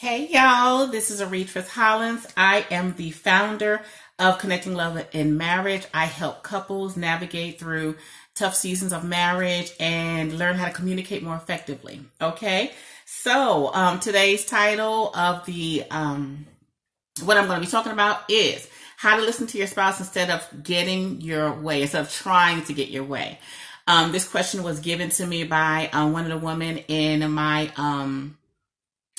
Hey y'all, this is Aretha Hollins. I am the founder of Connecting Love in Marriage. I help couples navigate through tough seasons of marriage and learn how to communicate more effectively. Okay, so today's title of the what I'm going to be talking about is how to listen to your spouse instead of getting your way, instead of trying to get your way. This question was given to me by one of the women in my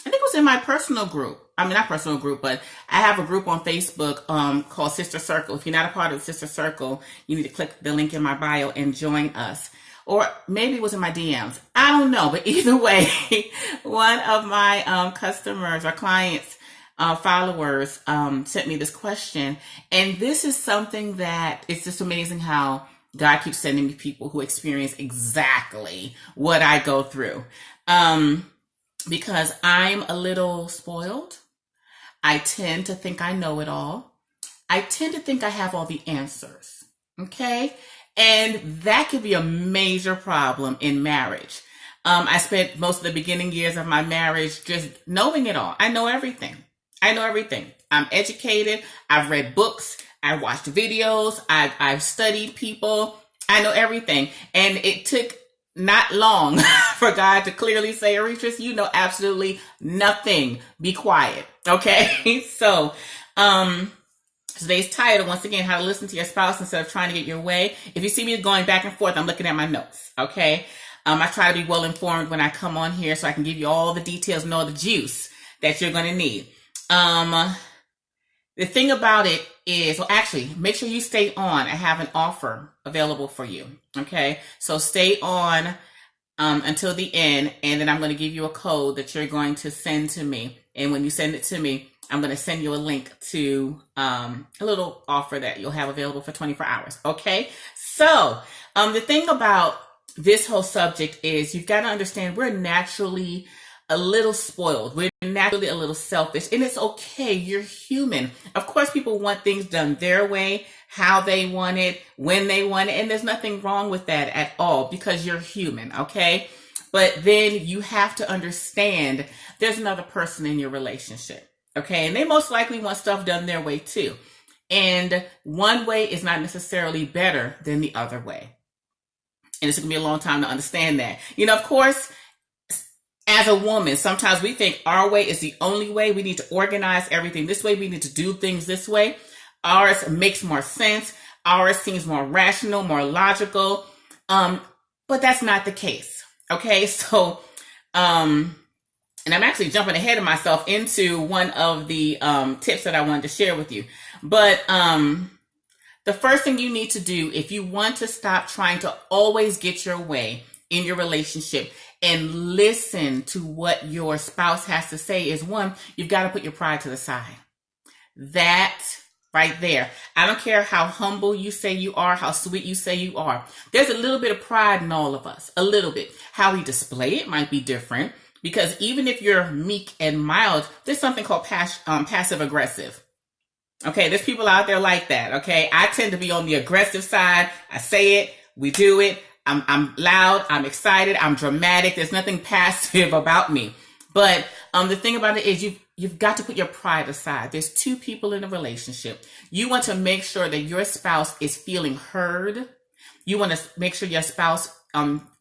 I think it was in my personal group. I mean, not personal group, but I have a group on Facebook called Sister Circle. If you're not a part of the Sister Circle, you need to click the link in my bio and join us. Or maybe it was in my DMs. I don't know. But either way, one of my customers or clients, followers, sent me this question. And this is something that it's just amazing how God keeps sending me people who experience exactly what I go through. Because I'm a little spoiled. I tend to think I know it all. I tend to think I have all the answers. Okay? And that could be a major problem in marriage. I spent most of the beginning years of my marriage just knowing it all. I know everything. I'm educated. I've read books. I've watched videos. I've studied people. I know everything. And it took not long for God to clearly say, Aretha, you know absolutely nothing. Be quiet. Okay. So, today's title, once again, how to listen to your spouse instead of trying to get your way. If you see me going back and forth, I'm looking at my notes. Okay. I try to be well informed when I come on here so I can give you all the details and all the juice that you're going to need. The thing about it is, well, actually, make sure you stay on. I have an offer available for you. Okay. So stay on until the end, and then I'm going to give you a code that you're going to send to me. And when you send it to me, I'm going to send you a link to a little offer that you'll have available for 24 hours. Okay. So the thing about this whole subject is you've got to understand we're naturally a little spoiled. We're naturally a little selfish, and it's okay. You're human. Of course, people want things done their way, how they want it, when they want it, and there's nothing wrong with that at all because you're human, okay? But then you have to understand there's another person in your relationship, okay? And they most likely want stuff done their way too. And one way is not necessarily better than the other way. And it's going to be a long time to understand that. You know, of course, as a woman, sometimes we think our way is the only way. We need to organize everything this way. We need to do things this way. Ours makes more sense. Ours seems more rational, more logical. But that's not the case. Okay. So, and I'm actually jumping ahead of myself into one of the tips that I wanted to share with you. But the first thing you need to do if you want to stop trying to always get your way in your relationship and listen to what your spouse has to say is, one, you've got to put your pride to the side. That right there. I don't care how humble you say you are, how sweet you say you are. There's a little bit of pride in all of us, a little bit. How we display it might be different because even if you're meek and mild, there's something called passive aggressive. Okay, there's people out there like that. Okay, I tend to be on the aggressive side. I say it, we do it. I'm loud, I'm excited, I'm dramatic. There's nothing passive about me. But the thing about it is you've got to put your pride aside. There's two people in a relationship. You want to make sure that your spouse is feeling heard. You want to make sure your spouse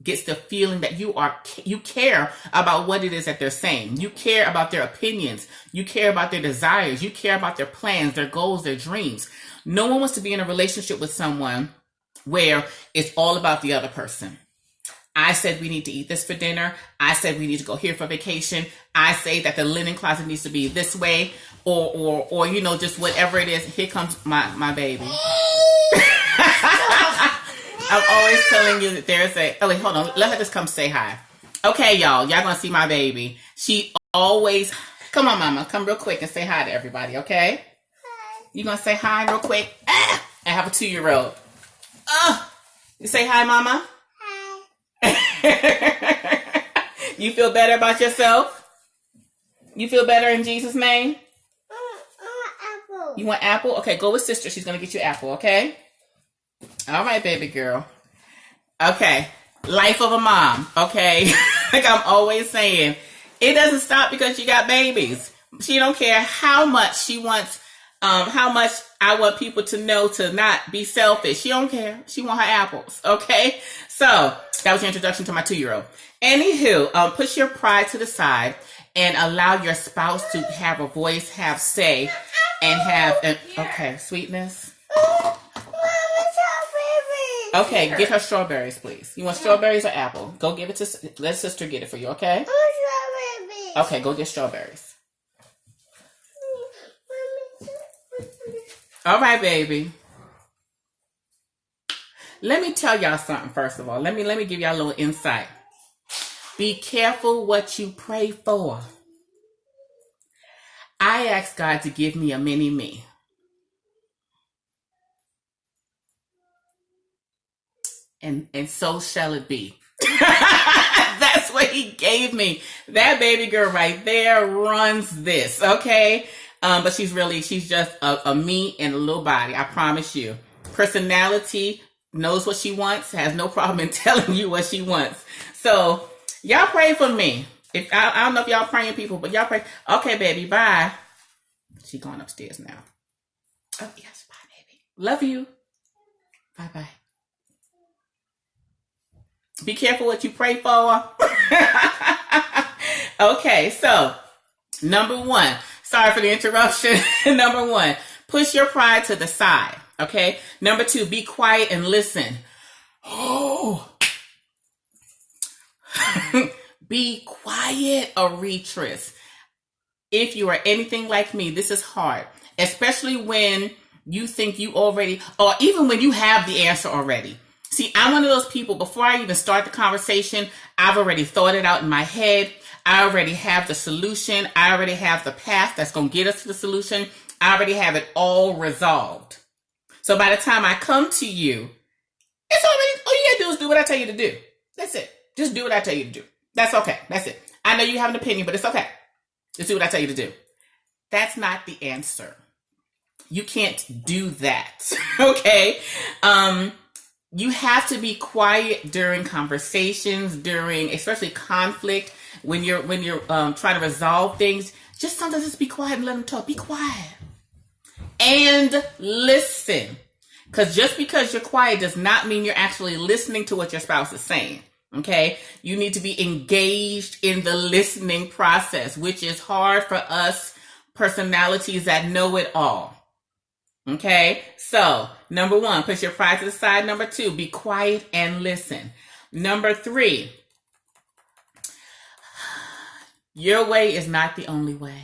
gets the feeling that you care about what it is that they're saying. You care about their opinions. You care about their desires. You care about their plans, their goals, their dreams. No one wants to be in a relationship with someone where it's all about the other person. I said we need to eat this for dinner. I said we need to go here for vacation. I say that the linen closet needs to be this way, or you know, just whatever it is. Here comes my baby. I'm always telling you that there's oh wait, hold on. Let her just come say hi. Okay, y'all gonna see my baby. She always, come on, mama, come real quick and say hi to everybody. Okay? Hi. You gonna say hi real quick? I have a 2-year-old. You say hi, mama? Hi. You feel better about yourself? You feel better in Jesus' name? Apple. You want apple? Okay, go with sister. She's going to get you apple, okay? All right, baby girl. Okay. Life of a mom, okay? Like I'm always saying, It doesn't stop because you got babies. She don't care how much she wants, how much I want people to know to not be selfish. She don't care. She want her apples. Okay. So that was your introduction to my 2-year-old. Anywho, push your pride to the side and allow your spouse to have a voice, have say, and have an, okay, sweetness. Okay, get her strawberries, please. You want strawberries or apple? Go give it to, let sister get it for you, okay? Okay, go get strawberries. All right, baby. Let me tell y'all something, first of all. Let me give y'all a little insight. Be careful what you pray for. I asked God to give me a mini me. And so shall it be. That's what he gave me. That baby girl right there runs this, okay? But she's just a me and a little body, I promise you. Personality, knows what she wants, has no problem in telling you what she wants. So, y'all pray for me. If I don't know if y'all praying people, but y'all pray. Okay, baby, bye. She going upstairs now. Oh, yes, bye, baby. Love you. Bye-bye. Be careful what you pray for. Okay, so number 1. Sorry for the interruption. Number 1, push your pride to the side. Okay. Number 2, be quiet and listen. Oh. Be quiet, Aretris. If you are anything like me, this is hard, especially when you think you already, or even when you have the answer already. See, I'm one of those people, before I even start the conversation, I've already thought it out in my head. I already have the solution. I already have the path that's going to get us to the solution. I already have it all resolved. So by the time I come to you, it's already, all you gotta do is do what I tell you to do. That's it. Just do what I tell you to do. That's okay. That's it. I know you have an opinion, but it's okay. Just do what I tell you to do. That's not the answer. You can't do that. Okay? You have to be quiet during conversations, during especially conflict, when you're trying to resolve things. Just sometimes just be quiet and let them talk. Be quiet. And listen. Because just because you're quiet does not mean you're actually listening to what your spouse is saying. Okay? You need to be engaged in the listening process, which is hard for us personalities that know it all. Okay? So, number 1, push your pride to the side. Number 2, be quiet and listen. Number 3, your way is not the only way.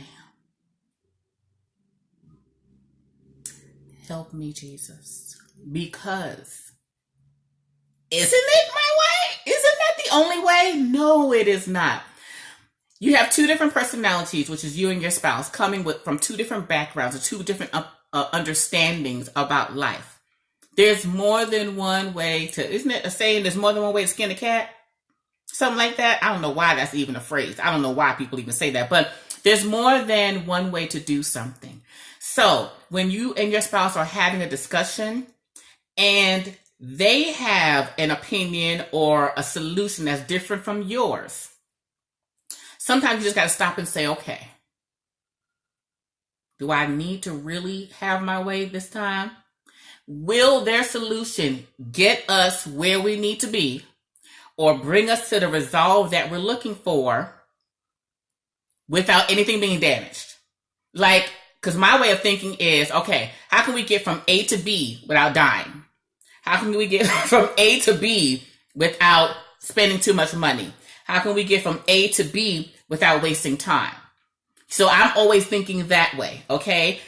Help me, Jesus. Because isn't it my way? Isn't that the only way? No, it is not. You have 2 different personalities, which is you and your spouse, coming from 2 different backgrounds or 2 different understandings about life. There's more than one way to, isn't it a saying, there's more than one way to skin a cat? Something like that. I don't know why that's even a phrase. I don't know why people even say that, but there's more than one way to do something. So when you and your spouse are having a discussion and they have an opinion or a solution that's different from yours, sometimes you just got to stop and say, okay, do I need to really have my way this time? Will their solution get us where we need to be or bring us to the resolve that we're looking for without anything being damaged? Like, because my way of thinking is, okay, how can we get from A to B without dying? How can we get from A to B without spending too much money? How can we get from A to B without wasting time? So I'm always thinking that way, okay?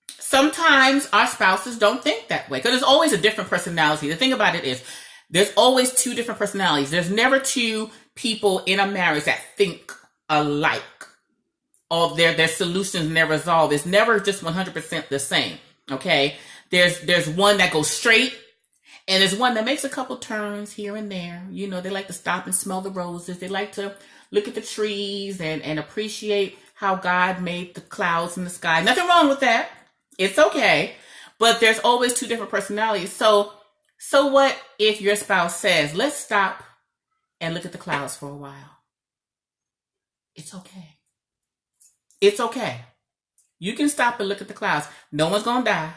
Sometimes our spouses don't think that way because there's always a different personality. The thing about it is there's always 2 different personalities. There's never 2 people in a marriage that think alike. All their solutions and their resolve is never just 100% the same, okay? There's one that goes straight and there's one that makes a couple turns here and there. You know, they like to stop and smell the roses. They like to look at the trees and appreciate how God made the clouds in the sky. Nothing wrong with that. It's okay. But there's always 2 different personalities. So what if your spouse says, let's stop and look at the clouds for a while? It's okay. It's okay. You can stop and look at the clouds. No one's going to die.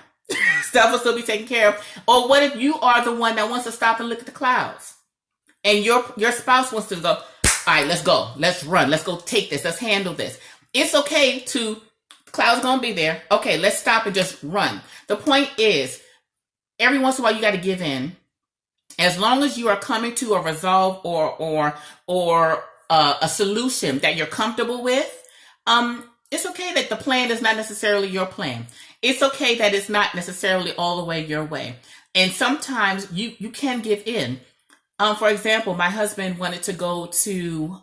Stuff will still be taken care of. Or what if you are the one that wants to stop and look at the clouds? And your spouse wants to go, all right, let's go. Let's run. Let's go take this. Let's handle this. It's okay to, the cloud's going to be there. Okay, let's stop and just run. The point is, every once in a while you got to give in. As long as you are coming to a resolve or a solution that you're comfortable with, it's okay that the plan is not necessarily your plan. It's okay that it's not necessarily all the way your way. And sometimes you can give in. For example, my husband wanted to go to,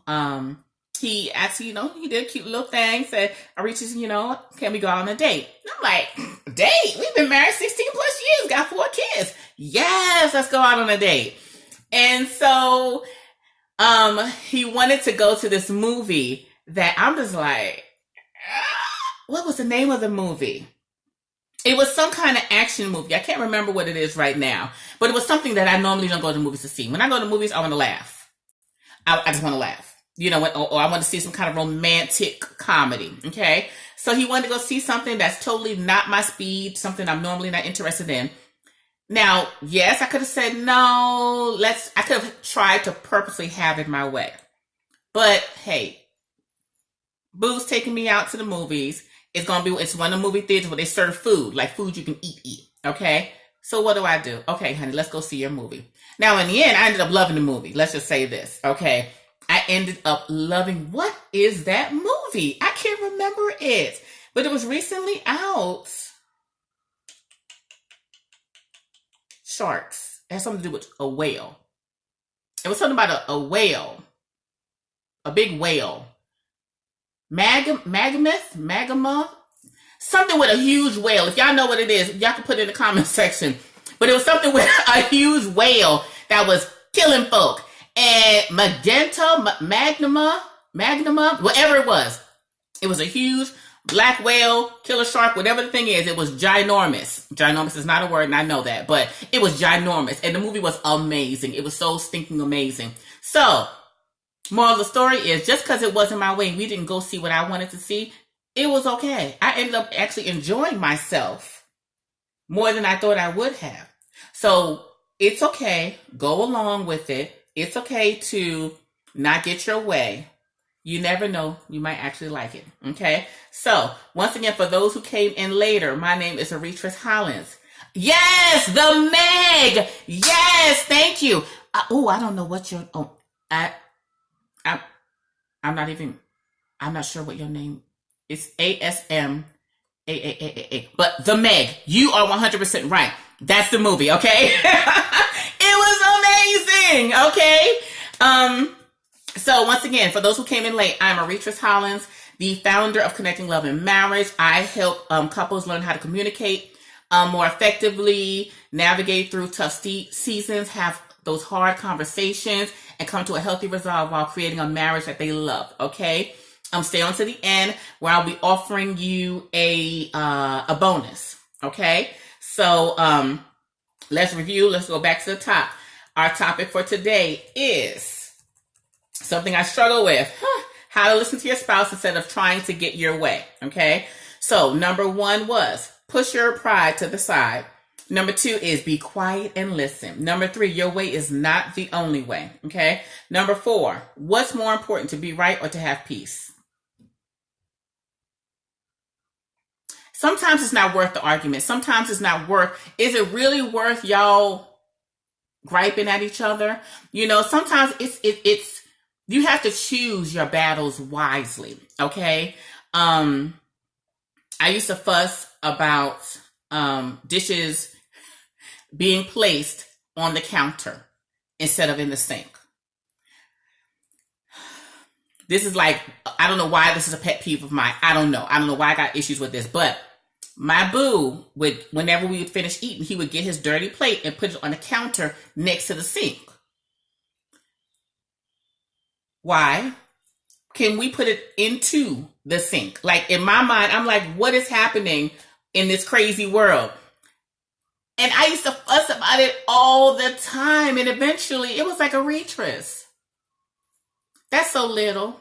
he actually, he did a cute little thing, said, Arichis, can we go on a date? And I'm like, date? We've been married 16 plus years, got 4 kids. Yes, let's go out on a date. And so, he wanted to go to this movie that I'm just like, what was the name of the movie? It was some kind of action movie. I can't remember what it is right now, but it was something that I normally don't go to movies to see. When I go to movies, I want to laugh. I just want to laugh, or I want to see some kind of romantic comedy. Okay. So he wanted to go see something that's totally not my speed, something I'm normally not interested in. Now, yes, I could have said, no, I could have tried to purposely have it my way, but hey, Boo's taking me out to the movies. It's one of the movie theaters where they serve food, like food you can eat. Okay. So what do? Okay, honey, let's go see your movie. Now, in the end, I ended up loving the movie. Let's just say this. Okay. I ended up loving, what is that movie? I can't remember it, but it was recently out. Sharks. It has something to do with a whale. It was something about a whale, a big whale. Magma, something with a huge whale. If y'all know what it is, y'all can put it in the comment section. But it was something with a huge whale that was killing folk. And Magnuma, whatever it was. It was a huge black whale, killer shark, whatever the thing is. It was ginormous. Ginormous is not a word, and I know that. But it was ginormous. And the movie was amazing. It was so stinking amazing. So, moral of the story is, just because it wasn't my way and we didn't go see what I wanted to see, it was okay. I ended up actually enjoying myself more than I thought I would have. So it's okay. Go along with it. It's okay to not get your way. You never know. You might actually like it. Okay. So once again, for those who came in later, my name is Aretris Hollins. Yes, the Meg. Yes, thank you. I don't know what your. I'm not sure what your name is. ASM. But the Meg, you are 100% right. That's the movie, okay? It was amazing, okay? So once again, for those who came in late, I'm Aretris Hollins, the founder of Connecting Love and Marriage. I help couples learn how to communicate more effectively, navigate through tough seasons, have those hard conversations, and come to a healthy resolve while creating a marriage that they love, okay? Stay on to the end where I'll be offering you a bonus, okay? So let's review. Let's go back to the top. Our topic for today is something I struggle with. How to listen to your spouse instead of trying to get your way, okay? So number 1 was push your pride to the side. Number 2 is be quiet and listen. Number 3, your way is not the only way, okay? Number 4, what's more important, to be right or to have peace? Sometimes it's not worth the argument. Sometimes it's not worth, is it really worth y'all griping at each other? Sometimes it's you have to choose your battles wisely, okay? I used to fuss about dishes being placed on the counter instead of in the sink. This is like, I don't know why this is a pet peeve of mine. I don't know why I got issues with this, but my boo whenever we would finish eating, he would get his dirty plate and put it on the counter next to the sink. Why? Can we put it into the sink? Like, in my mind, I'm like, what is happening in this crazy world? And I used to fuss about it all the time. And eventually it was like, Aretris, that's so little.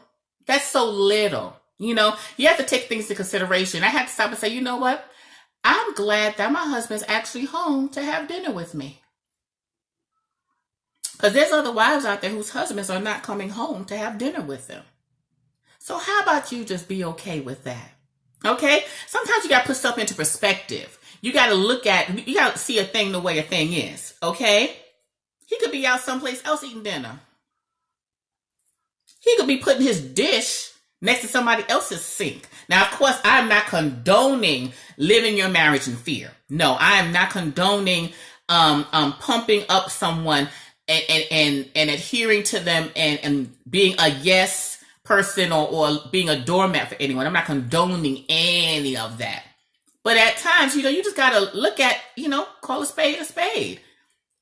That's so little. You have to take things into consideration. I had to stop and say, you know what? I'm glad that my husband's actually home to have dinner with me. Because there's other wives out there whose husbands are not coming home to have dinner with them. So how about you just be okay with that? Okay? Sometimes you got to put stuff into perspective. You got to see a thing the way a thing is. Okay? He could be out someplace else eating dinner. He could be putting his dish next to somebody else's sink. Now, of course, I'm not condoning living your marriage in fear. No, I am not condoning pumping up someone and adhering to them and being a yes person or being a doormat for anyone. I'm not condoning any of that. But at times, you just got to look at, call a spade a spade.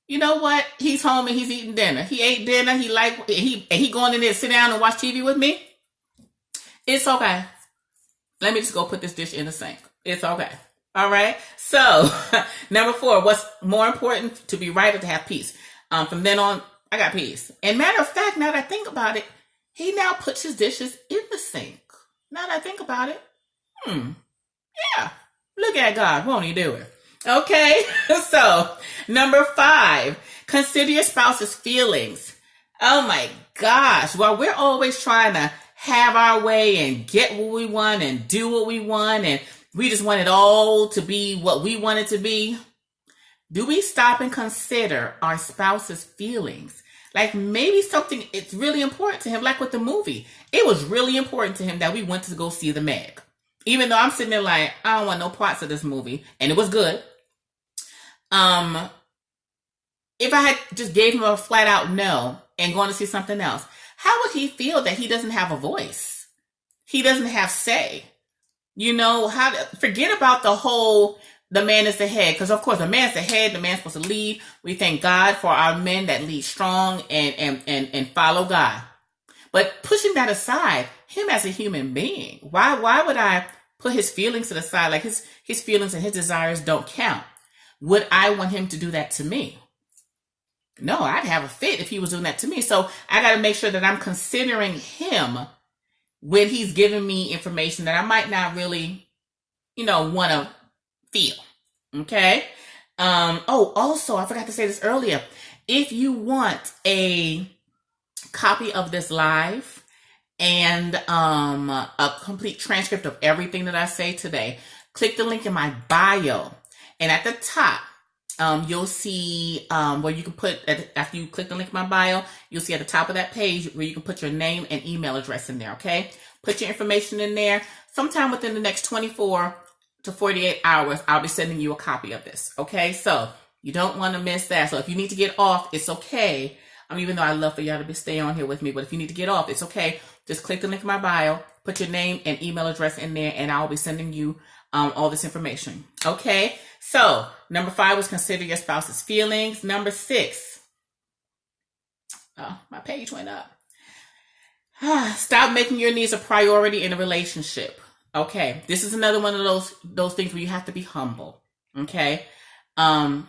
You know what? He's home and he's eating dinner. He ate dinner. He going in there to sit down and watch TV with me. It's okay. Let me just go put this dish in the sink. It's okay. All right. So number 4, what's more important, to be right or to have peace? From then on, I got peace. And matter of fact, now that I think about it, he now puts his dishes in the sink. Now that I think about it, yeah. Look at God. Won't he do it? Okay. So number 5, consider your spouse's feelings. Oh my gosh. Well, we're always trying to have our way and get what we want and do what we want, and we just want it all to be what we want it to be. Do we stop and consider our spouse's feelings? Like maybe something, it's really important to him, like with the movie. It was really important to him that we went to go see the Meg. Even though I'm sitting there like, I don't want no parts of this movie. And it was good. If I had just gave him a flat out no and gone to see something else, how would he feel that he doesn't have a voice? He doesn't have say. Forget about the man is the head. Because of course, the man's the head, the man's supposed to lead. We thank God for our men that lead strong and follow God. But pushing that aside, him as a human being, why would I put his feelings to the side? Like his feelings and his desires don't count. Would I want him to do that to me? No, I'd have a fit if he was doing that to me. So I got to make sure that I'm considering him when he's giving me information that I might not really, want to feel. Okay. Also, I forgot to say this earlier. If you want a copy of this live and a complete transcript of everything that I say today, click the link in my bio. And at the top, you'll see where you can put, after you click the link in my bio, you'll see at the top of that page where you can put your name and email address in there, okay? Put your information in there. Sometime within the next 24 to 48 hours, I'll be sending you a copy of this, okay? So you don't want to miss that. So if you need to get off, it's okay. Even though I love for y'all to stay on here with me, but if you need to get off, it's okay. Just click the link in my bio, put your name and email address in there, and I'll be sending you all this information, okay? So, number 5 was consider your spouse's feelings. Number 6. Oh, my page went up. Stop making your needs a priority in a relationship. Okay, this is another one of those things where you have to be humble. Okay, because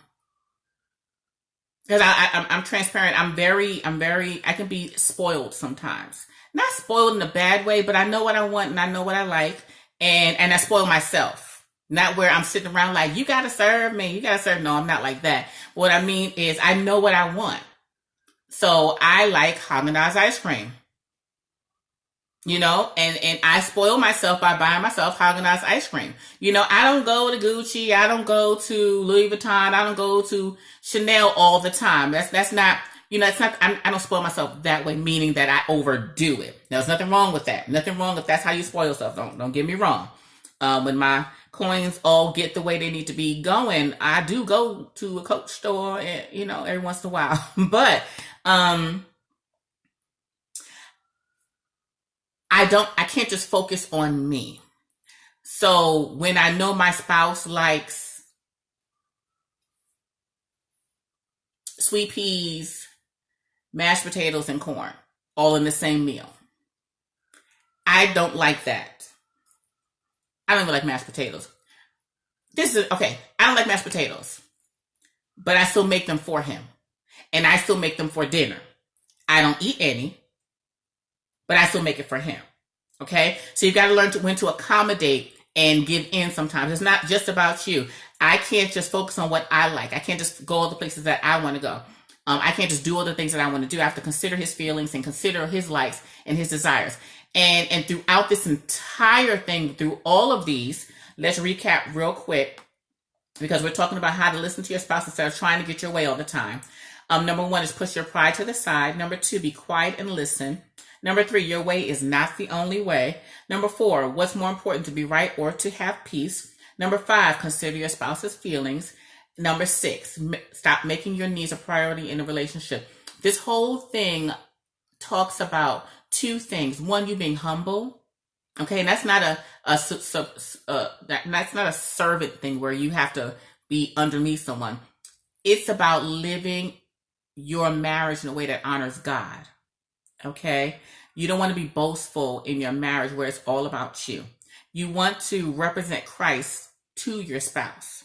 I'm transparent. I can be spoiled sometimes. Not spoiled in a bad way, but I know what I want and I know what I like, and I spoil myself. Not where I'm sitting around like, you got to serve me. You got to serve. No, I'm not like that. What I mean is I know what I want. So I like Haagen-Dazs ice cream. And I spoil myself by buying myself Haagen-Dazs ice cream. I don't go to Gucci. I don't go to Louis Vuitton. I don't go to Chanel all the time. That's not, it's not, I don't spoil myself that way, meaning that I overdo it. There's nothing wrong with that. Nothing wrong if that's how you spoil yourself. Don't get me wrong. When my coins all get the way they need to be going, I do go to a Coach store, and, every once in a while. But I can't just focus on me. So when I know my spouse likes sweet peas, mashed potatoes, and corn, all in the same meal, I don't like that. I don't even like mashed potatoes. I don't like mashed potatoes, but I still make them for him. And I still make them for dinner. I don't eat any, but I still make it for him. Okay, so you've got to learn when to accommodate and give in sometimes. It's not just about you. I can't just focus on what I like. I can't just go all the places that I want to go. I can't just do all the things that I want to do. I have to consider his feelings and consider his likes and his desires. And throughout this entire thing, through all of these, let's recap real quick, because we're talking about how to listen to your spouse instead of trying to get your way all the time. Number 1 is push your pride to the side. Number 2, be quiet and listen. Number 3, your way is not the only way. Number 4, what's more important, to be right or to have peace? Number 5, consider your spouse's feelings. Number 6, stop making your needs a priority in a relationship. This whole thing talks about 2 things. 1, you being humble. Okay, and that's not that's not a servant thing where you have to be underneath someone. It's about living your marriage in a way that honors God. Okay, you don't want to be boastful in your marriage where it's all about you. You want to represent Christ to your spouse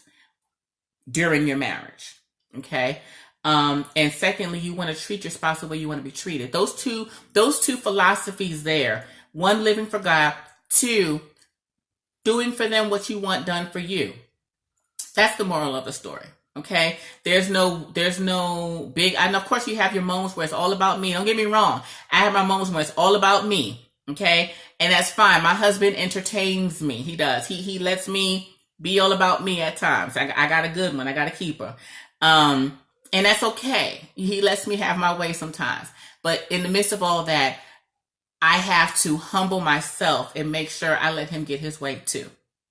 during your marriage. Okay. And secondly, you want to treat your spouse the way you want to be treated. Those two philosophies there. 1, living for God. 2, doing for them what you want done for you. That's the moral of the story. Okay. There's no big, and of course you have your moments where it's all about me. Don't get me wrong. I have my moments where it's all about me. Okay. And that's fine. My husband entertains me. He does. He lets me be all about me at times. I got a good one. I got a keeper. And that's okay. He lets me have my way sometimes. But in the midst of all that, I have to humble myself and make sure I let him get his way too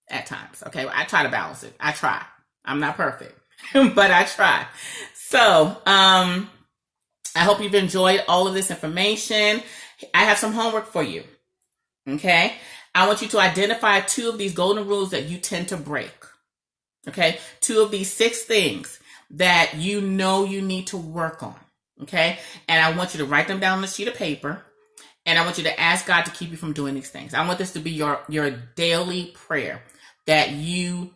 at times. Okay. I try to balance it. I try. I'm not perfect, but I try. So, I hope you've enjoyed all of this information. I have some homework for you. Okay. I want you to identify 2 of these golden rules that you tend to break. Okay. 2 of these 6 things that you know you need to work on. Okay. And I want you to write them down on a sheet of paper. And I want you to ask God to keep you from doing these things. I want this to be your daily prayer, that you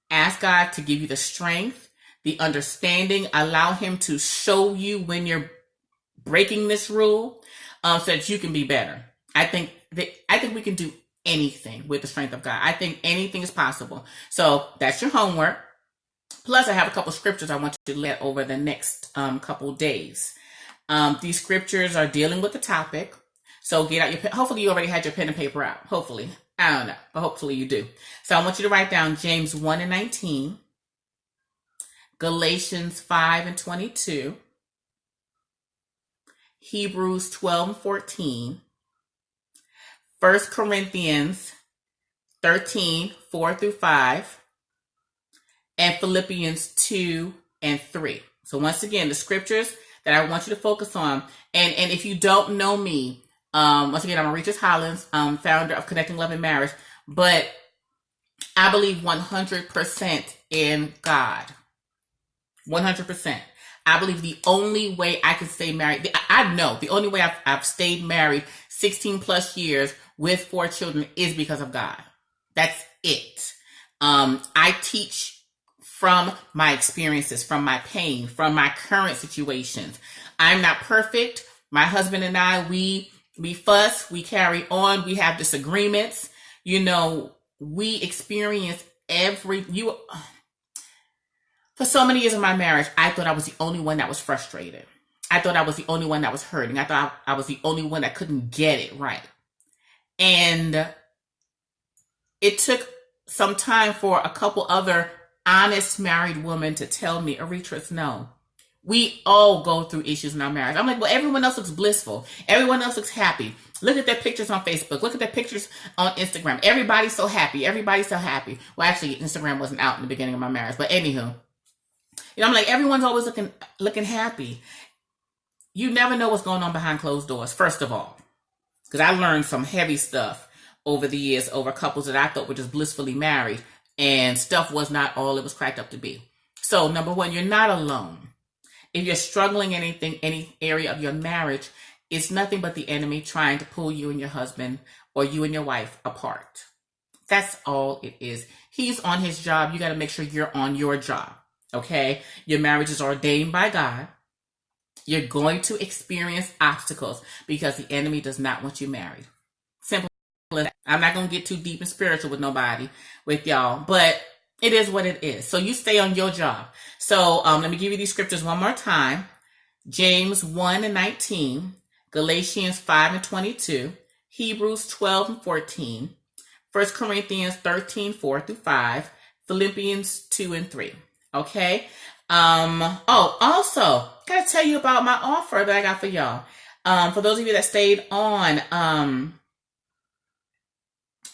ask God to give you the strength, the understanding, allow him to show you when you're breaking this rule, so that you can be better. I think we can do anything with the strength of God. I think anything is possible. So that's your homework. Plus, I have a couple scriptures I want you to let over the next couple days. These scriptures are dealing with the topic. So get out your pen. Hopefully you already had your pen and paper out. Hopefully. I don't know, but hopefully you do. So I want you to write down James 1:19, Galatians 5:22, Hebrews 12:14, 1 Corinthians 13:4-5, and Philippians 2:3. So once again, the scriptures that I want you to focus on. And if you don't know me, once again, I'm Mauritius Hollins, founder of Connecting Love and Marriage, but I believe 100% in God. 100%. I believe the only way I can stay married, I know the only way I've stayed married 16 plus years with 4 children is because of God. That's it. I teach from my experiences, from my pain, from my current situations. I'm not perfect. My husband and I, we fuss, we carry on, we have disagreements. You know, we experience for so many years of my marriage, I thought I was the only one that was frustrated. I thought I was the only one that was hurting. I thought I was the only one that couldn't get it right. And it took some time for a couple other honest married women to tell me, Eritrea, no. We all go through issues in our marriage. I'm like, well, everyone else looks blissful. Everyone else looks happy. Look at their pictures on Facebook. Look at their pictures on Instagram. Everybody's so happy. Everybody's so happy. Well, actually, Instagram wasn't out in the beginning of my marriage. But anywho, I'm like, everyone's always looking happy. You never know what's going on behind closed doors, first of all. Because I learned some heavy stuff over the years over couples that I thought were just blissfully married. And stuff was not all it was cracked up to be. So, number 1, you're not alone. If you're struggling in any area of your marriage, it's nothing but the enemy trying to pull you and your husband or you and your wife apart. That's all it is. He's on his job. You got to make sure you're on your job. Okay? Your marriage is ordained by God. You're going to experience obstacles because the enemy does not want you married. Simple. I'm not going to get too deep and spiritual with nobody, with y'all, but it is what it is. So you stay on your job. So let me give you these scriptures one more time. James 1:19, Galatians 5:22, Hebrews 12:14, 1 Corinthians 13:4-5, Philippians 2:3. Okay. Also, gotta tell you about my offer that I got for y'all. For those of you that stayed on,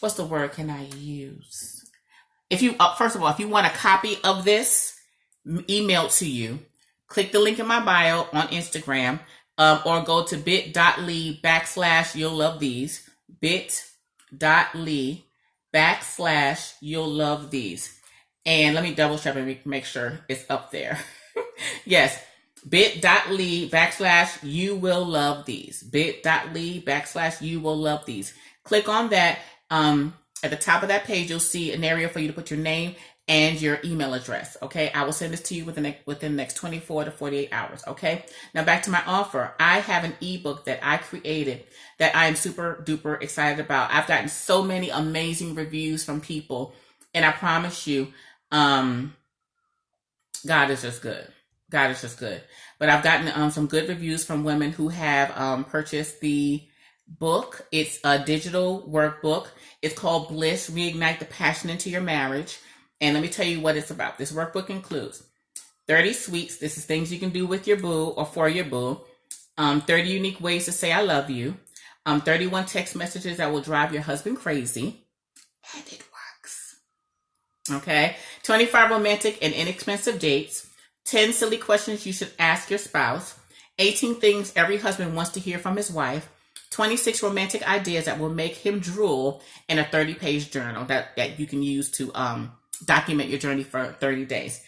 what's the word can I use? If you, first of all, if you want a copy of this emailed to you, click the link in my bio on Instagram, or go to bit.ly/you'll love these, bit.ly/you'll love these. And let me double check and make sure it's up there. Yes, bit.ly/you will love these, bit.ly/you will love these. Click on that. At the top of that page, you'll see an area for you to put your name and your email address. Okay, I will send this to you within the next 24 to 48 hours. Okay, now back to my offer. I have an ebook that I created that I am super duper excited about. I've gotten so many amazing reviews from people, and I promise you, God is just good. God is just good. But I've gotten some good reviews from women who have purchased the book. It's a digital workbook. It's called Bliss, Reignite the Passion into Your Marriage. And let me tell you what it's about. This workbook includes 30 sweets. This is things you can do with your boo or for your boo. 30 unique ways to say I love you. 31 text messages that will drive your husband crazy. And it works. Okay. 25 romantic and inexpensive dates. 10 silly questions you should ask your spouse. 18 things every husband wants to hear from his wife. 26 romantic ideas that will make him drool, and a 30-page journal that you can use to document your journey for 30 days.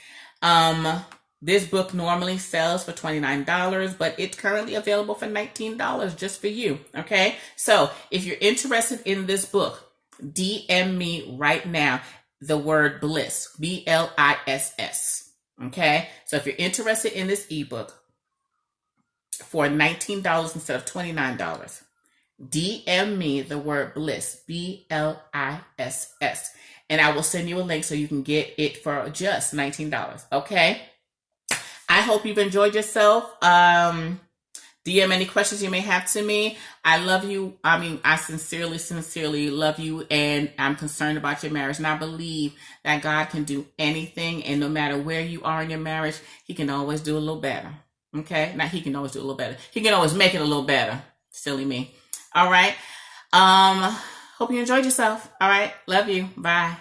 This book normally sells for $29, but it's currently available for $19 just for you. Okay. So if you're interested in this book, DM me right now the word Bliss, BLISS. Okay. So if you're interested in this ebook for $19 instead of $29, DM me the word Bliss, BLISS, and I will send you a link so you can get it for just $19. Okay. I hope you've enjoyed yourself. DM any questions you may have to me. I love you. I mean, I sincerely love you, and I'm concerned about your marriage. And I believe that God can do anything, and no matter where you are in your marriage, He can always do a little better. Okay? Now, He can always do a little better. He can always make it a little better. Silly me. All right. Hope you enjoyed yourself. All right. Love you. Bye.